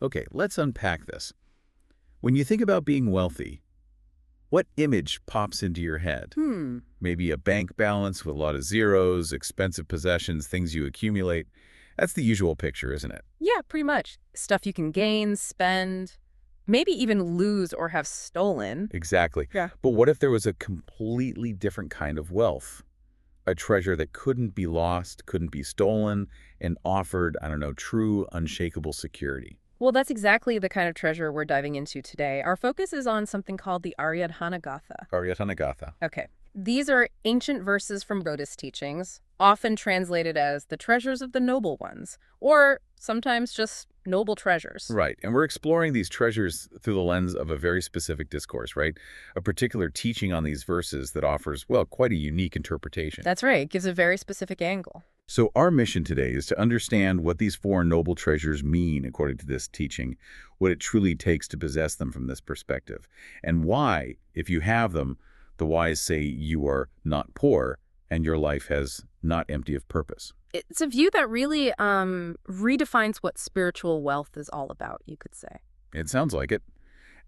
Okay, let's unpack this. When you think about being wealthy, what image pops into your head? Maybe a bank balance with a lot of zeros, expensive possessions, things you accumulate. That's the usual picture, isn't it? Yeah, pretty much. Stuff you can gain, spend, maybe even lose or have stolen. Exactly. Yeah. But what if there was a completely different kind of wealth? A treasure that couldn't be lost, couldn't be stolen, and offered, I don't know, true, unshakable security. Well, that's exactly the kind of treasure we're diving into today. Our focus is on something called the Ariyadhana Katha. Ariyadhana Katha. Okay. These are ancient verses from Buddhist teachings, often translated as the treasures of the noble ones, or sometimes just noble treasures. Right, and we're exploring these treasures through the lens of a very specific discourse, right? A particular teaching on these verses that offers, well, quite a unique interpretation. That's right. It gives a very specific angle. So our mission today is to understand what these four noble treasures mean according to this teaching, what it truly takes to possess them from this perspective, and why, if you have them, the wise say you are not poor and your life has not empty of purpose. It's a view that really redefines what spiritual wealth is all about, you could say. It sounds like it.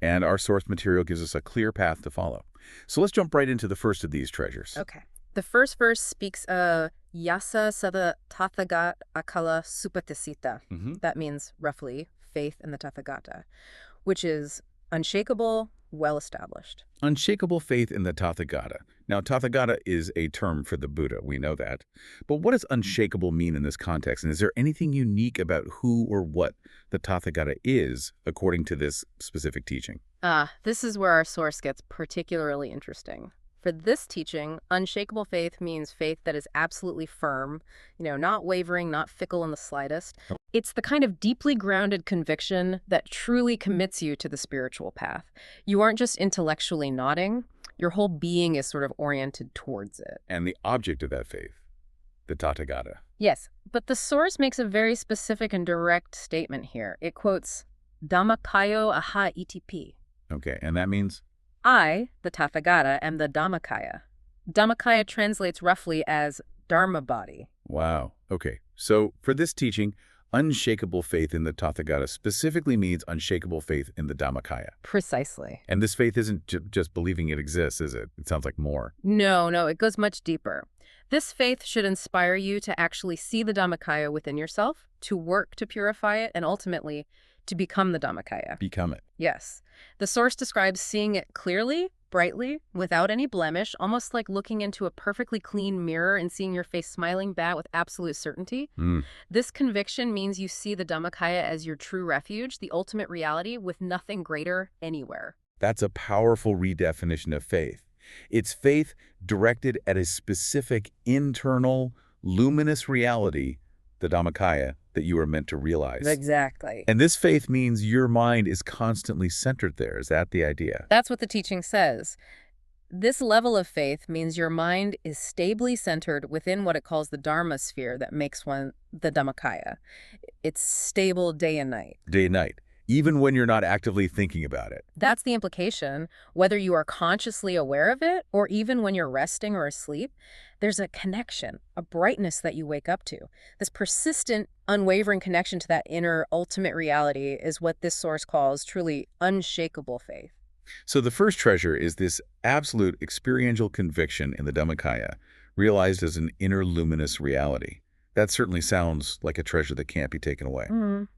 And our source material gives us a clear path to follow. So let's jump right into the first of these treasures. Okay. The first verse speaks of yasa sada Tathagata akala supatisita. That means, roughly, faith in the Tathagata, which is unshakable, well-established. Unshakable faith in the Tathagata. Now, Tathagata is a term for the Buddha, we know that. But what does unshakable mean in this context? And is there anything unique about who or what the Tathagata is, according to this specific teaching? This is where our source gets particularly interesting. For this teaching, unshakable faith means faith that is absolutely firm, not wavering, not fickle in the slightest. It's the kind of deeply grounded conviction that truly commits you to the spiritual path. You aren't just intellectually nodding. Your whole being is sort of oriented towards it. And the object of that faith, the Tathagata. Yes, but the source makes a very specific and direct statement here. It quotes, Dhammakaya aha itp. Okay, and that means? I, the Tathagata, am the Dhammakaya. Dhammakaya translates roughly as Dharma body. Wow. Okay. So for this teaching, unshakable faith in the Tathagata specifically means unshakable faith in the Dhammakaya. Precisely. And this faith isn't just believing it exists, is it? It sounds like more. No, it goes much deeper. This faith should inspire you to actually see the Dhammakaya within yourself, to work to purify it, and ultimately to become the Dhammakaya. Become it. Yes. The source describes seeing it clearly, brightly, without any blemish, almost like looking into a perfectly clean mirror and seeing your face smiling back with absolute certainty. This conviction means you see the Dhammakaya as your true refuge, the ultimate reality, with nothing greater anywhere. That's a powerful redefinition of faith. It's faith directed at a specific internal, luminous reality, the Dhammakaya, that you are meant to realize. Exactly. And this faith means your mind is constantly centered there. Is that the idea? That's what the teaching says. This level of faith means your mind is stably centered within what it calls the Dharma sphere that makes one the Dhammakaya. It's stable day and night. Day and night, even when you're not actively thinking about it. That's the implication. Whether you are consciously aware of it or even when you're resting or asleep, there's a connection, a brightness that you wake up to. This persistent, unwavering connection to that inner ultimate reality is what this source calls truly unshakable faith. So the first treasure is this absolute experiential conviction in the Dhammakaya, realized as an inner luminous reality. That certainly sounds like a treasure that can't be taken away.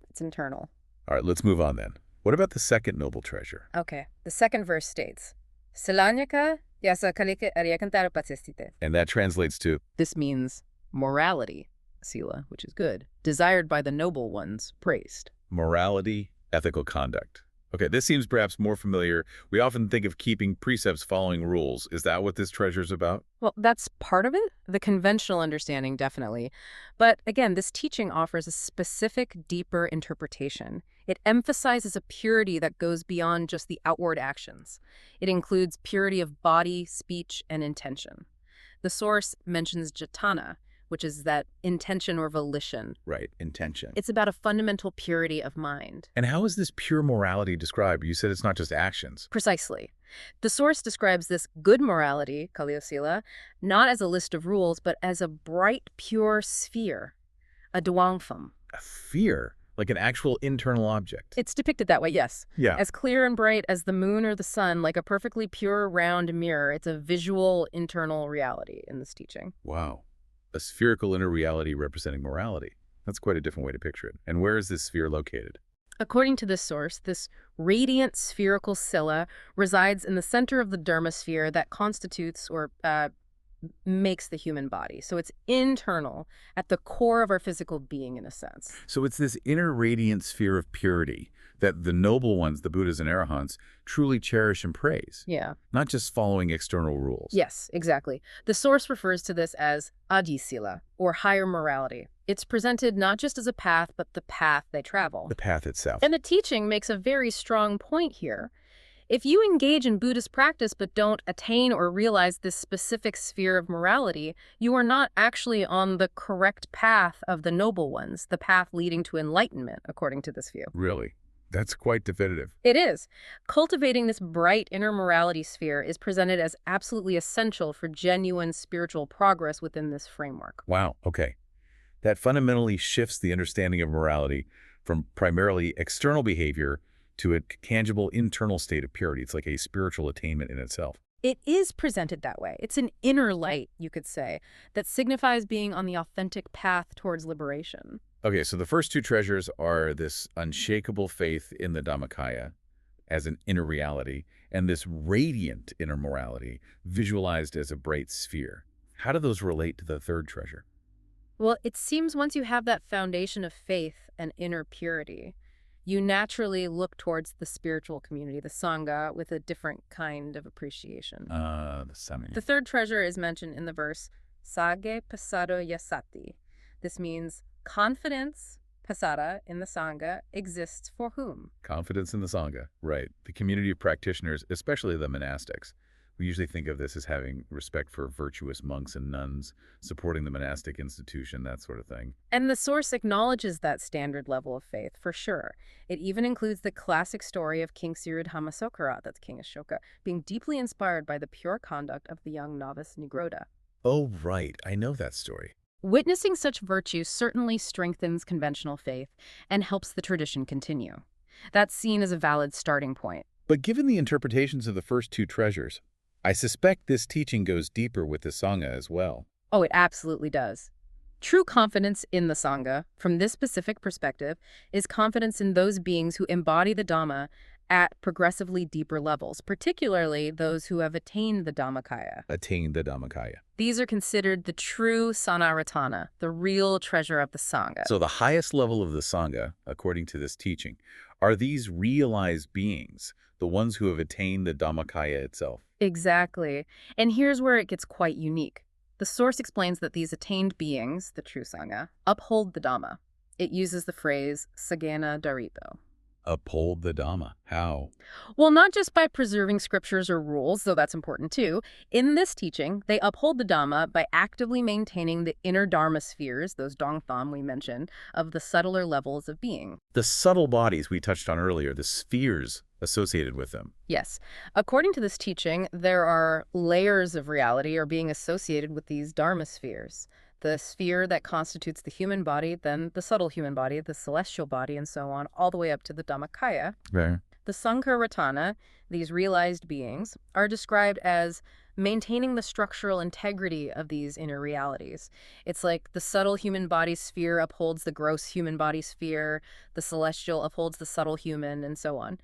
It's internal. All right, let's move on then. What about the second noble treasure? Okay, the second verse states, Salanyaka yasa kalike ariyakantara patsestite. And that translates to? This means morality, sila, which is good, desired by the noble ones, praised. Morality, ethical conduct. Okay, this seems perhaps more familiar. We often think of keeping precepts, following rules. Is that what this treasure is about? Well, that's part of it. The conventional understanding, definitely. But again, this teaching offers a specific, deeper interpretation. It emphasizes a purity that goes beyond just the outward actions. It includes purity of body, speech, and intention. The source mentions jatana, which is that intention or volition. Right, intention. It's about a fundamental purity of mind. And how is this pure morality described? You said it's not just actions. Precisely. The source describes this good morality, kaliyosila, not as a list of rules, but as a bright, pure sphere, a dwangfam. A sphere? Like an actual internal object. It's depicted that way, yes. Yeah. As clear and bright as the moon or the sun, like a perfectly pure, round mirror. It's a visual, internal reality in this teaching. Wow. A spherical inner reality representing morality. That's quite a different way to picture it. And where is this sphere located? According to this source, this radiant spherical scylla resides in the center of the Dharma sphere that constitutes or makes the human body. So it's internal, at the core of our physical being, in a sense. So it's this inner radiant sphere of purity that the noble ones, the Buddhas and Arahants, truly cherish and praise. Yeah. Not just following external rules. Yes, exactly. The source refers to this as adhisila, or higher morality. It's presented not just as a path, but the path they travel. The path itself. And the teaching makes a very strong point here. If you engage in Buddhist practice but don't attain or realize this specific sphere of morality, you are not actually on the correct path of the noble ones, the path leading to enlightenment, according to this view. Really? That's quite definitive. It is. Cultivating this bright inner morality sphere is presented as absolutely essential for genuine spiritual progress within this framework. Wow, okay. That fundamentally shifts the understanding of morality from primarily external behavior to a tangible internal state of purity. It's like a spiritual attainment in itself. It is presented that way. It's an inner light, you could say, that signifies being on the authentic path towards liberation. Okay, so the first two treasures are this unshakable faith in the Dhammakaya as an inner reality and this radiant inner morality visualized as a bright sphere. How do those relate to the third treasure? Well, it seems once you have that foundation of faith and inner purity, you naturally look towards the spiritual community, the Sangha, with a different kind of appreciation. The Sangha. The third treasure is mentioned in the verse, Sage pasado yasati. This means confidence, pasada, in the Sangha exists for whom? Confidence in the Sangha, right. The community of practitioners, especially the monastics. We usually think of this as having respect for virtuous monks and nuns, supporting the monastic institution, that sort of thing. And the source acknowledges that standard level of faith, for sure. It even includes the classic story of King Siddhartha, that's King Ashoka, being deeply inspired by the pure conduct of the young novice Nigroda. Oh, right. I know that story. Witnessing such virtue certainly strengthens conventional faith and helps the tradition continue. That's seen as a valid starting point. But given the interpretations of the first two treasures, I suspect this teaching goes deeper with the Sangha as well. Oh, it absolutely does. True confidence in the Sangha, from this specific perspective, is confidence in those beings who embody the Dhamma at progressively deeper levels, particularly those who have attained the Dhammakaya. Attained the Dhammakaya. These are considered the true Sanaratana, the real treasure of the Sangha. So the highest level of the Sangha, according to this teaching, are these realized beings, the ones who have attained the Dhammakaya itself. Exactly. And here's where it gets quite unique. The source explains that these attained beings, the true Sangha, uphold the Dhamma. It uses the phrase sagana daripo. Uphold the Dhamma. How? Well, not just by preserving scriptures or rules, though that's important too. In this teaching, they uphold the Dhamma by actively maintaining the inner Dharma spheres, those dongtham we mentioned, of the subtler levels of being. The subtle bodies we touched on earlier, the spheres associated with them. Yes. According to this teaching, there are layers of reality or being associated with these Dharma spheres. The sphere that constitutes the human body, then the subtle human body, the celestial body, and so on, all the way up to the Dhammakaya. Right. The Sankharatana, these realized beings, are described as maintaining the structural integrity of these inner realities. It's like the subtle human body sphere upholds the gross human body sphere, the celestial upholds the subtle human, and so on.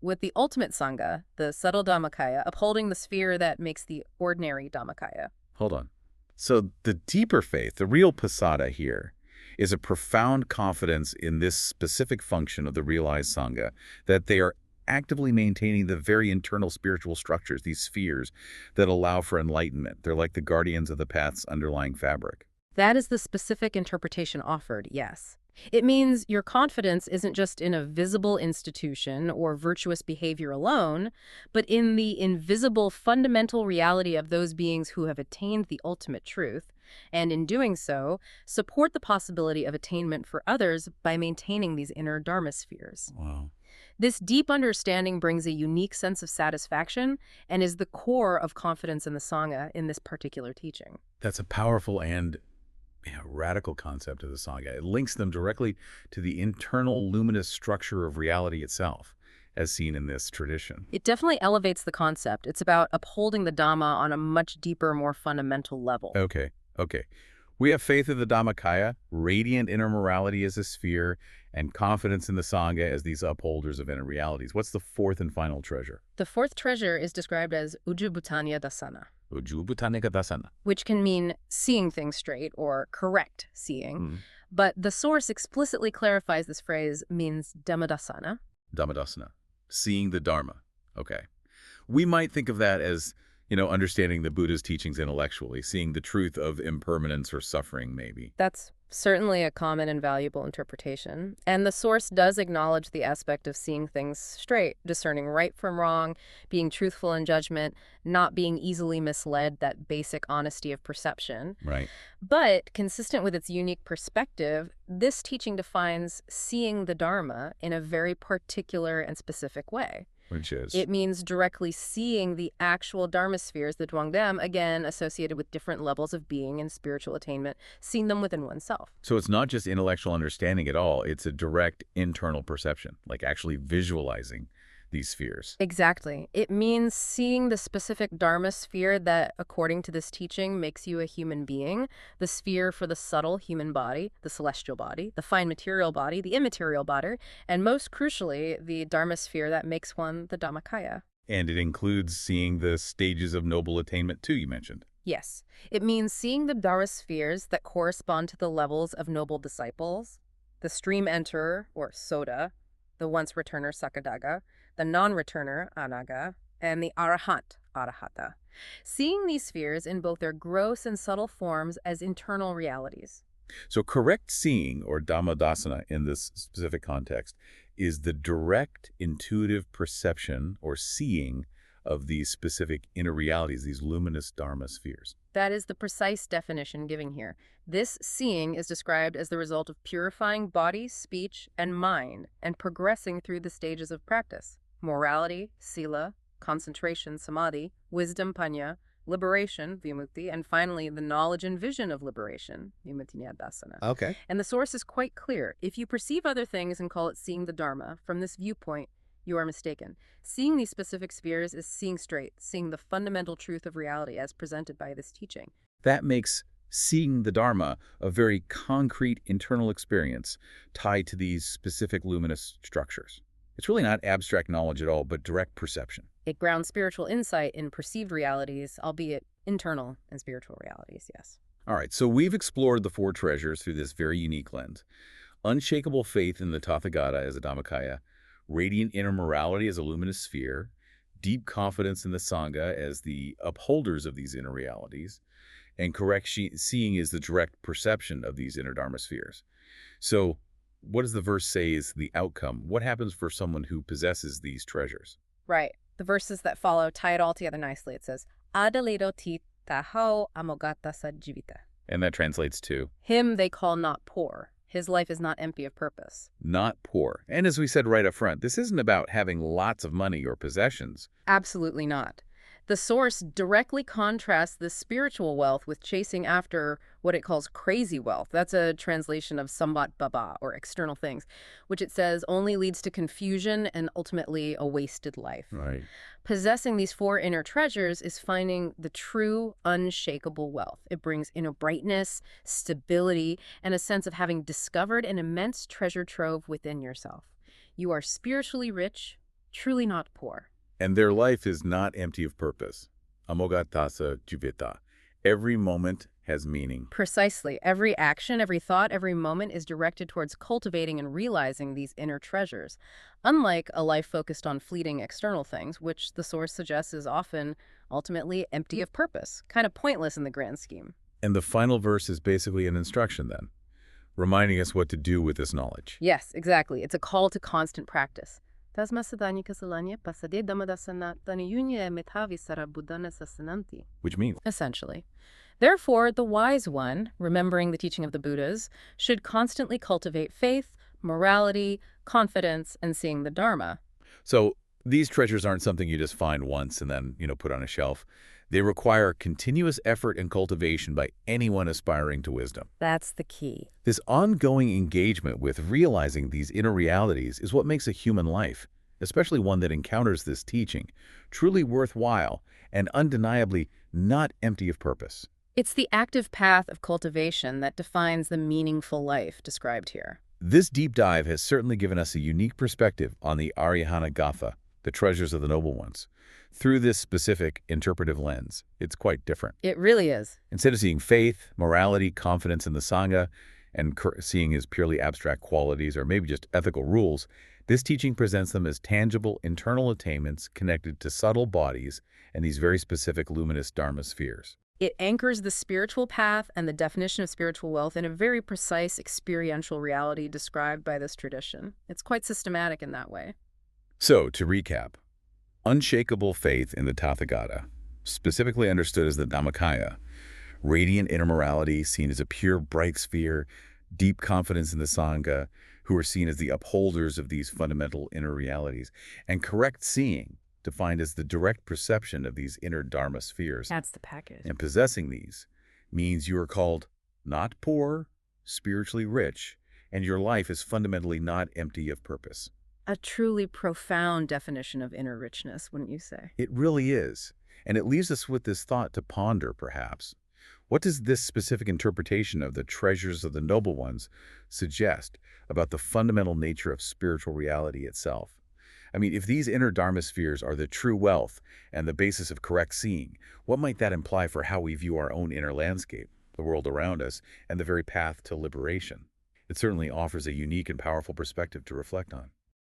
With the ultimate Sangha, the subtle Dhammakaya, upholding the sphere that makes the ordinary Dhammakaya. Hold on. So the deeper faith, the real pasada here, is a profound confidence in this specific function of the realized Sangha, that they are actively maintaining the very internal spiritual structures, these spheres, that allow for enlightenment. They're like the guardians of the path's underlying fabric. That is the specific interpretation offered, yes. It means your confidence isn't just in a visible institution or virtuous behavior alone, but in the invisible fundamental reality of those beings who have attained the ultimate truth, and in doing so, support the possibility of attainment for others by maintaining these inner Dharma spheres. Wow. This deep understanding brings a unique sense of satisfaction and is the core of confidence in the Sangha in this particular teaching. That's a powerful and Yeah, radical concept of the Sangha. It links them directly to the internal luminous structure of reality itself, as seen in this tradition. It definitely elevates the concept. It's about upholding the Dhamma on a much deeper, more fundamental level. Okay, okay. We have faith in the Dhammakaya, radiant inner morality as a sphere, and confidence in the Sangha as these upholders of inner realities. What's the fourth and final treasure? The fourth treasure is described as Ujjubhutanya Dasana, Ujjubhutanigadasana. which can mean seeing things straight or correct seeing. But the source explicitly clarifies this phrase means Dhammadasana. Dhammadasana. Seeing the Dharma. Okay. We might think of that as, understanding the Buddha's teachings intellectually, seeing the truth of impermanence or suffering, maybe. That's certainly a common and valuable interpretation. And the source does acknowledge the aspect of seeing things straight, discerning right from wrong, being truthful in judgment, not being easily misled, that basic honesty of perception. Right. But consistent with its unique perspective, this teaching defines seeing the Dharma in a very particular and specific way. Which is? It means directly seeing the actual Dharma spheres, the Dwangdam, again associated with different levels of being and spiritual attainment, seeing them within oneself. So it's not just intellectual understanding at all. It's a direct internal perception, like actually visualizing these spheres. Exactly. It means seeing the specific Dharma sphere that, according to this teaching, makes you a human being, the sphere for the subtle human body, the celestial body, the fine material body, the immaterial body, and most crucially, the Dharma sphere that makes one the Dhammakaya. And it includes seeing the stages of noble attainment too, you mentioned. Yes. It means seeing the Dharma spheres that correspond to the levels of noble disciples, the stream enterer, or Soda, the once returner Sakadaga, the non-returner Anaga, and the Arahant Arahata. Seeing these spheres in both their gross and subtle forms as internal realities. So correct seeing, or Dhammadasana in this specific context, is the direct intuitive perception or seeing of these specific inner realities, these luminous Dharma spheres. That is the precise definition given here. This seeing is described as the result of purifying body, speech, and mind, and progressing through the stages of practice. Morality, sila, concentration, samadhi, wisdom, panya, liberation, vimukti, and finally the knowledge and vision of liberation, vimuttinyadasana. Okay. And the source is quite clear. If you perceive other things and call it seeing the Dharma, from this viewpoint, you are mistaken. Seeing these specific spheres is seeing straight, seeing the fundamental truth of reality as presented by this teaching. That makes seeing the Dharma a very concrete internal experience tied to these specific luminous structures. It's really not abstract knowledge at all, but direct perception. It grounds spiritual insight in perceived realities, albeit internal and spiritual realities, yes. All right, so we've explored the four treasures through this very unique lens. Unshakable faith in the Tathagata as a Dhammakaya, radiant inner morality as a luminous sphere, deep confidence in the Sangha as the upholders of these inner realities, and correct seeing is the direct perception of these inner Dharma spheres. So what does the verse say is the outcome? What happens for someone who possesses these treasures? Right. The verses that follow tie it all together nicely. It says, Adalito ti tahao amogata sa jivita. And that translates to? Him they call not poor. His life is not empty of purpose. Not poor. And as we said right up front, this isn't about having lots of money or possessions. Absolutely not. The source directly contrasts this spiritual wealth with chasing after what it calls crazy wealth. That's a translation of sambat baba, or external things, which it says only leads to confusion and ultimately a wasted life. Right. Possessing these four inner treasures is finding the true, unshakable wealth. It brings inner brightness, stability, and a sense of having discovered an immense treasure trove within yourself. You are spiritually rich, truly not poor. And their life is not empty of purpose. Amogatasa jivita. Every moment has meaning. Precisely. Every action, every thought, every moment is directed towards cultivating and realizing these inner treasures. Unlike a life focused on fleeting external things, which the source suggests is often ultimately empty of purpose, kind of pointless in the grand scheme. And the final verse is basically an instruction then, reminding us what to do with this knowledge. Yes, exactly. It's a call to constant practice. Which means? Essentially. Therefore, the wise one, remembering the teaching of the Buddhas, should constantly cultivate faith, morality, confidence, and seeing the Dharma. So these treasures aren't something you just find once and then, put on a shelf. They require continuous effort and cultivation by anyone aspiring to wisdom. That's the key. This ongoing engagement with realizing these inner realities is what makes a human life, especially one that encounters this teaching, truly worthwhile and undeniably not empty of purpose. It's the active path of cultivation that defines the meaningful life described here. This deep dive has certainly given us a unique perspective on the Ariyadhana Katha, the treasures of the noble ones. Through this specific interpretive lens, it's quite different. It really is. Instead of seeing faith, morality, confidence in the Sangha, and seeing as purely abstract qualities or maybe just ethical rules, this teaching presents them as tangible internal attainments connected to subtle bodies and these very specific luminous Dharma spheres. It anchors the spiritual path and the definition of spiritual wealth in a very precise experiential reality described by this tradition. It's quite systematic in that way. So, to recap, unshakable faith in the Tathagata, specifically understood as the Dhammakaya, radiant inner morality seen as a pure bright sphere, deep confidence in the Sangha, who are seen as the upholders of these fundamental inner realities, and correct seeing, defined as the direct perception of these inner Dharma spheres. That's the package. And possessing these means you are called not poor, spiritually rich, and your life is fundamentally not empty of purpose. A truly profound definition of inner richness, wouldn't you say? It really is. And it leaves us with this thought to ponder, perhaps. What does this specific interpretation of the treasures of the noble ones suggest about the fundamental nature of spiritual reality itself? I mean, if these inner Dharma spheres are the true wealth and the basis of correct seeing, what might that imply for how we view our own inner landscape, the world around us, and the very path to liberation? It certainly offers a unique and powerful perspective to reflect on.